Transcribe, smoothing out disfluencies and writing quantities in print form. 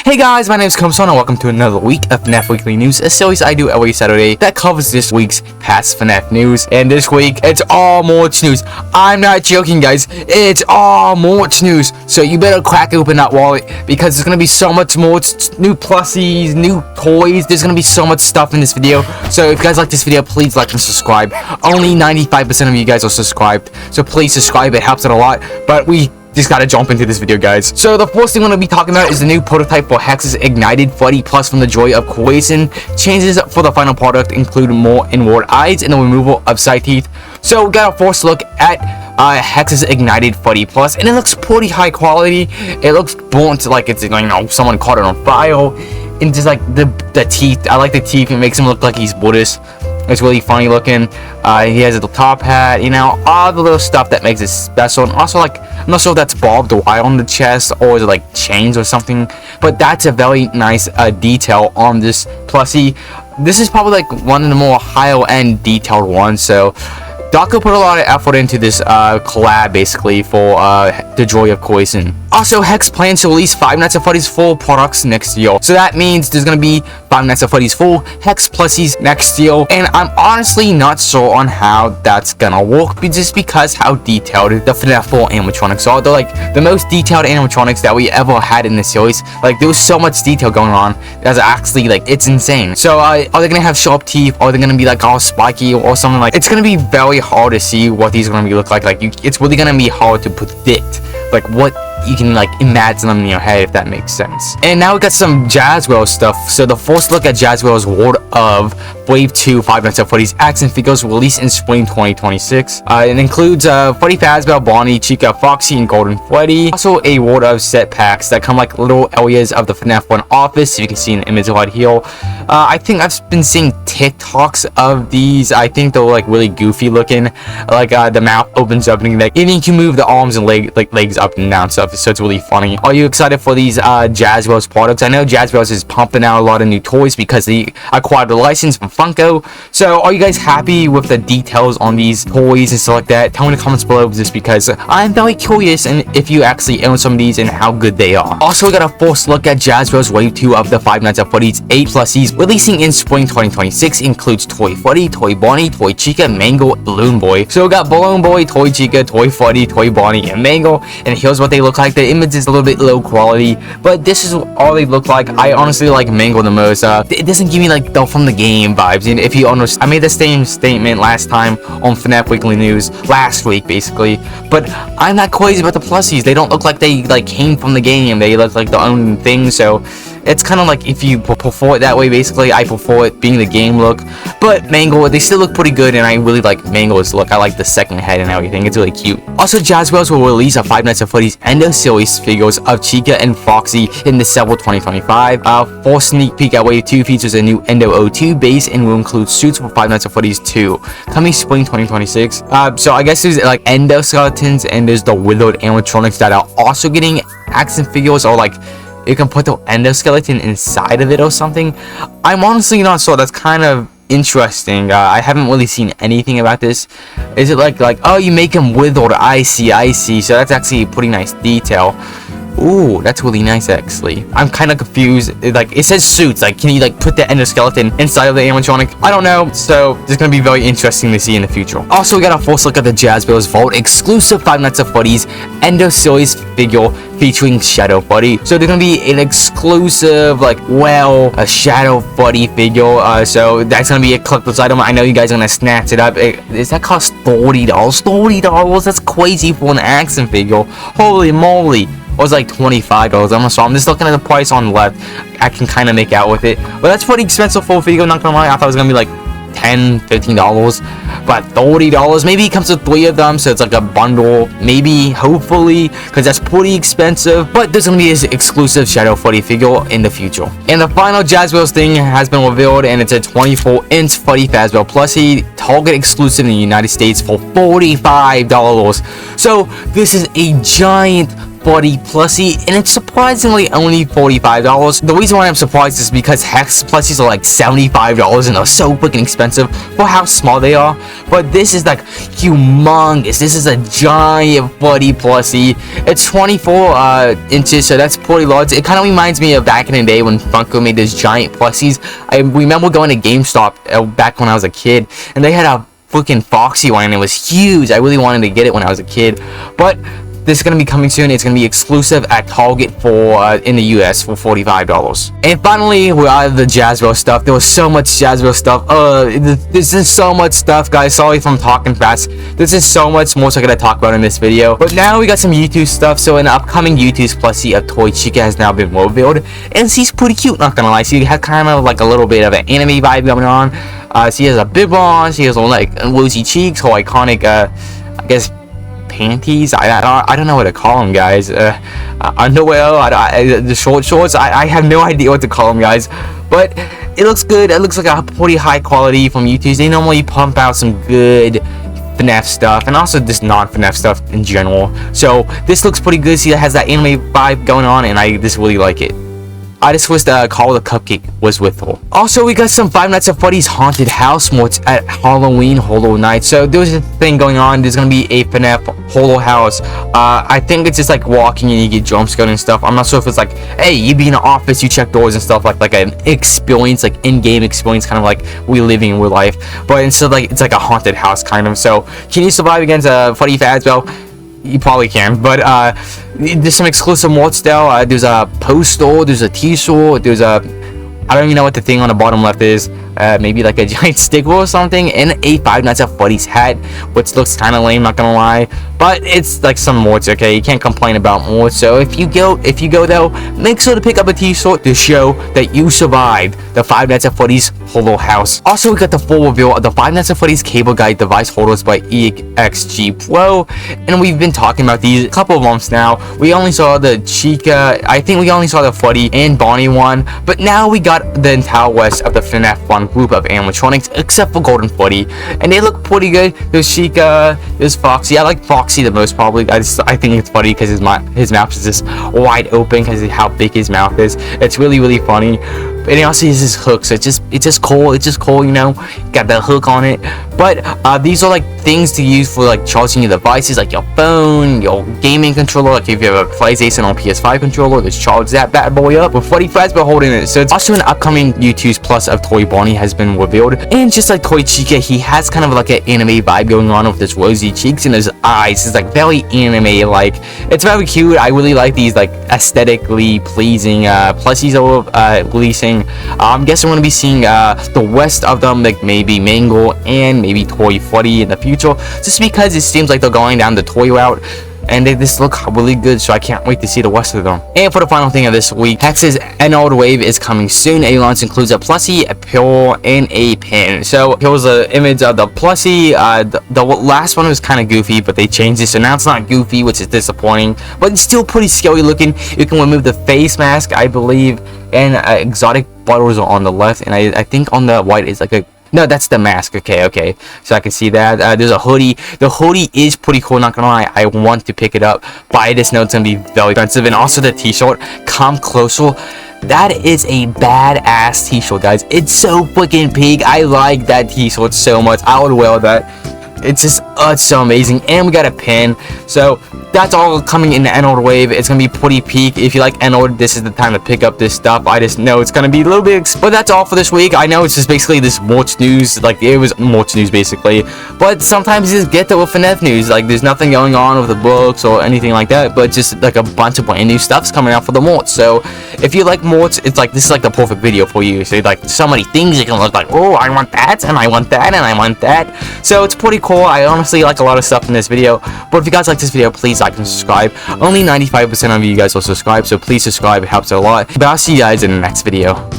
Hey guys, my name is Komasan and welcome to another week of FNaF Weekly News, a series I do every Saturday that covers this week's past FNaF news. And this week, it's all March news. I'm not joking, guys. It's all March news. So you better crack open that wallet because there's going to be so much more new plushies, new toys. There's going to be so much stuff in this video. So if you guys like this video, please like and subscribe. Only 95% of you guys are subscribed. So please subscribe. It helps out a lot. But we just gotta jump into this video, guys. So the first thing we're gonna be talking about is the new prototype for HEX's Ignited Freddy Plus from the Joy of Komasan. Changes for the final product include more inward eyes and the removal of side teeth. So we got a first look at HEX's Ignited Freddy Plus, and it looks pretty high quality. It looks burnt, like it's, you know, someone caught it on fire. And just like the teeth, I like the teeth. It makes him look like he's Buddhist. It's really funny looking. He has a little top hat, you know, all the little stuff that makes it special. And also, like, I'm not sure if that's barbed wire on the chest or is it like chains or something, but that's a very nice detail on this plushie. This is probably like one of the more higher end detailed ones. So Dako put a lot of effort into this collab basically for the Joy of Komasan. Also, HEX plans to release Five Nights at Freddy's full products next year. So that means there's gonna be Five Nights at Freddy's full HEX plushies next year. And I'm honestly not sure on how that's gonna work, just because how detailed the FNaF 4 animatronics are. They're like the most detailed animatronics that we ever had in this series. Like, there was so much detail going on that's actually, like, it's insane. So are they gonna have sharp teeth? Are they gonna be like all spiky or something? Like, it's gonna be very hard to see what these are gonna look like. Like, it's really gonna be hard to predict like what you can like imagine them in your head, if that makes sense. And now we got some Jazwares stuff. So the first look at Jazwares World of Wave 2 Five Nights at Freddy's action figures released in spring 2026. It includes Freddy Fazbear, Bonnie, Chica, Foxy, and Golden Freddy. Also a World of set packs that come like little areas of the FNaF 1 office. So you can see an image right here. I think I've been seeing TikToks of these. I think they're like really goofy looking. Like the mouth opens up and like, you can move the arms and legs up and down stuff. So it's really funny. Are you excited for these Jazwares products? I know Jazwares is pumping out a lot of new toys because they acquired the license from Funko. So are you guys happy with the details on these toys and stuff like that? Tell me in the comments below just because I'm very curious and if you actually own some of these and how good they are. Also, we got a first look at Jazwares Wave 2 of the Five Nights at Freddy's 8 plushies releasing in spring 2026. Includes Toy Freddy, Toy Bonnie, Toy Chica, Mango, Balloon Boy. So we got Balloon Boy, Toy Chica, Toy Freddy, Toy Bonnie, and Mango. And here's what they look like. The image is a little bit low quality, but this is all they look like. I honestly like Mango the most. It doesn't give me like the from the game vibes. And if you understand, I made the same statement last time on FNaF Weekly News last week basically, but I'm not crazy about the plushies. They don't look like they like came from the game. They look like their own thing. So it's kind of like if you prefer it that way, basically. I prefer it being the game look. But Mango, they still look pretty good, and I really like Mango's look. I like the second head and everything. It's really cute. Also, Jazwares will release a Five Nights at Freddy's MENDO series figures of Chica and Foxy in December 2025. First sneak peek at Wave 2 features a new Endo 02 base and will include suits for Five Nights at Freddy's 2, coming spring 2026. So I guess there's like Endo skeletons, and there's the withered animatronics that are also getting action figures, or like you can put the endoskeleton inside of it or something. I'm honestly not sure. That's kind of interesting. I haven't really seen anything about this. Is it like oh, you make him withered? I see. So that's actually a pretty nice detail. Ooh, that's really nice actually. I'm kind of confused. Like, it says suits. Like, can you like put the endoskeleton inside of the animatronic? I don't know. So it's gonna be very interesting to see in the future. Also, we got a first look at the Jazwares Vault exclusive Five Nights at Freddy's Endo series figure featuring Shadow Freddy. So there's gonna be an exclusive a Shadow Freddy figure. So that's gonna be a collector's item. I know you guys are gonna snatch it up. Does that cost $30? $30? That's crazy for an action figure. Holy moly. It was like $25. I'm just looking at the price on the left. I can kind of make out with it, but that's pretty expensive for a figure, not gonna lie. I thought it was gonna be like $10, $15, but $30. Maybe it comes with 3 of them, so it's like a bundle, maybe, hopefully, because that's pretty expensive. But there's gonna be this exclusive Shadow Freddy figure in the future. And the final Jazwares thing has been revealed, and it's a 24-inch Freddy Fazbear plushie, Target exclusive in the United States for $45. So this is a giant Freddy plushie, and it's surprisingly only $45. The reason why I'm surprised is because HEX plushies are like $75 and they're so freaking expensive for how small they are. But this is like humongous. This is a giant Freddy plushie. It's 24 inches, so that's pretty large. It kind of reminds me of back in the day when Funko made those giant plushies. I remember going to GameStop back when I was a kid, and they had a freaking Foxy one, and it was huge. I really wanted to get it when I was a kid, but this is going to be coming soon. It's going to be exclusive at Target for in the US for $45. And finally, we're out of the Jazwares stuff. There was so much Jazwares stuff. This is so much stuff, guys. Sorry if I'm talking fast. This is so much more so I'm going to talk about in this video. But now we got some Youtooz stuff. So an upcoming Youtooz plushie of toy Chica has now been revealed, and she's pretty cute, not gonna lie. She has kind of like a little bit of an anime vibe going on. She has a bib on. She has like rosy cheeks, her iconic I guess panties. I don't know what to call them, guys. Underwear, the short shorts. I have no idea what to call them, guys. But it looks good. It looks like a pretty high quality from Youtooz. They normally pump out some good FNaF stuff, and also just non-FNaF stuff in general. So this looks pretty good. See, it has that anime vibe going on, and I just really like it. I just wish the Call of the Cupcake was with her. Also, we got some Five Nights at Freddy's Haunted House mods at Halloween Hollow Night. So there's a thing going on. There's gonna be a FNaF Hollow House. I think it's just like walking and you get jump scared and stuff. I'm not sure if it's like, hey, you be in an office, you check doors and stuff, like an experience, like in-game experience, kind of like we living in real life. But instead, like it's like a haunted house kind of. So can you survive against Freddy Fazbear? You probably can, but there's some exclusive mods still. There's a poster, there's a t-shirt, there's a, I don't even know what the thing on the bottom left is. Maybe like a giant sticker or something, and a Five Nights at Freddy's hat, which looks kind of lame, not gonna lie. But it's like some mods, okay? You can't complain about mods. So if you go though, make sure to pick up a t-shirt to show that you survived the Five Nights at Freddy's Hollow House. Also, we got the full reveal of the Five Nights at Freddy's cable guide device holders by EXG Pro, and we've been talking about these a couple of months now. We only saw the Chica, I think we only saw the Freddy and Bonnie one, but now we got the entire rest of the FNaF one group of animatronics, except for Golden Freddy, and they look pretty good. There's Chica, there's Foxy. I like Foxy the most, probably. I think it's funny because his mouth is just wide open because of how big his mouth is. It's really funny. And he also has his hook, so it's just cool. It's just cool, you know. Got the hook on it. But these are like things to use for like charging your devices, like your phone, your gaming controller. Like if you have a PlayStation or PS5 controller, just charge that bad boy up with Freddy Fazbear holding it. So it's also an upcoming Youtooz Plus of Toy Bonnie has been revealed, and just like Toy Chica, he has kind of like an anime vibe going on with his rosy cheeks and his eyes. It's like very anime like. It's very cute. I really like these like aesthetically pleasing plushies are releasing. I'm guessing we're gonna be seeing the rest of them, like maybe Mango and maybe Toy Freddy in the future, just because it seems like they're going down the toy route, and they just look really good, so I can't wait to see the rest of them. And for the final thing of this week, HEX's Emerald Wave is coming soon. A launch includes a plushie, a pill, and a pin. So here's an image of the plushie. The last one was kind of goofy, but they changed it, so now it's not goofy, which is disappointing, but it's still pretty scary looking. You can remove the face mask, I believe, and exotic bottles are on the left, and I think on the right is like a, no, that's the mask. Okay, so I can see that. There's a hoodie. The hoodie is pretty cool, not gonna lie. I want to pick it up, but I just know it's gonna be very expensive. And also the t-shirt, come closer. That is a badass t-shirt, guys. It's so freaking big. I like that t-shirt so much. I would wear that. It's just, it's so amazing. And we got a pin. So that's all coming in the Emerald Wave. It's gonna be pretty peak. If you like Emerald, this is the time to pick up this stuff. I just know it's gonna be a little bit, but that's all for this week. I know it's just basically this March news, like it was March news basically, but sometimes you just get the FNaF news. Like there's nothing going on with the books or anything like that, but just like a bunch of brand new stuff's coming out for the March. So if you like March, it's like, this is like the perfect video for you. So like so many things you can look like, oh, I want that, and I want that, and I want that. So it's pretty cool. I honestly like a lot of stuff in this video, but if you guys like this video, please like and subscribe. Only 95% of you guys will subscribe, so please subscribe. It helps a lot. But I'll see you guys in the next video.